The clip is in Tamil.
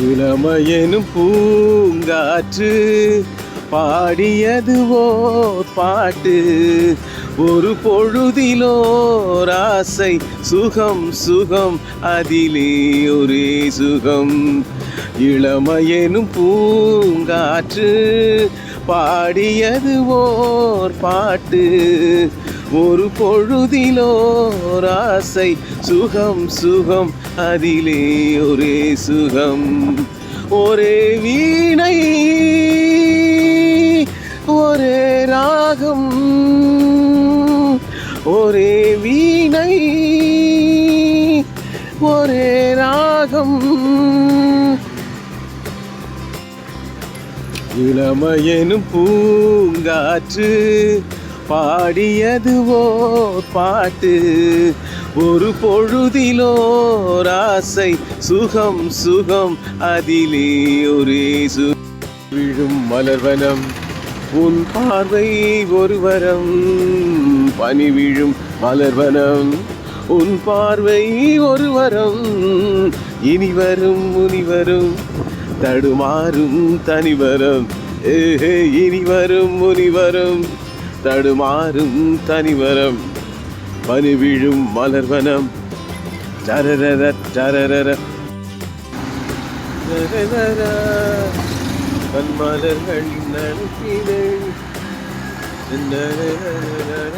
இளமையெனும் பூங்காற்று பாடியது ஓர் பாட்டு. ஒரு பொழுதிலோர் ஆசை சுகம் சுகம் அதிலே ஒரே சுகம். இளமையெனும் பூங்காற்று பாடியது ஓர் பாட்டு. ஒரு பொழுதிலோர் ஆசை சுகம் சுகம் அதிலே ஒரே சுகம். ஒரே வீணை ஒரே ராகம், ஒரே வீணை ஒரே ராகம். இளமையெனும் பூங்காற்று பாடியது ஓர் பாட்டு. ஒரு பொழுதிலோர் ஆசை சுகம் சுகம் அதிலே ஒரே விழும் மலர்வனம் உன் பார்வை ஒரு வரம். பனி விழும் மலர்வனம் உன் பார்வை ஒரு வரம். இனி வரும் முனிவரும் தடுமாறும் தனிவரம். ஏஹே இனி வரும் முனிவரும் தடுமாறும் தனிவரம். பனி விழும் மலர்வனம் டரரர டரரர டரரர கண்மலர்களின் நடுக்கிலே டரரர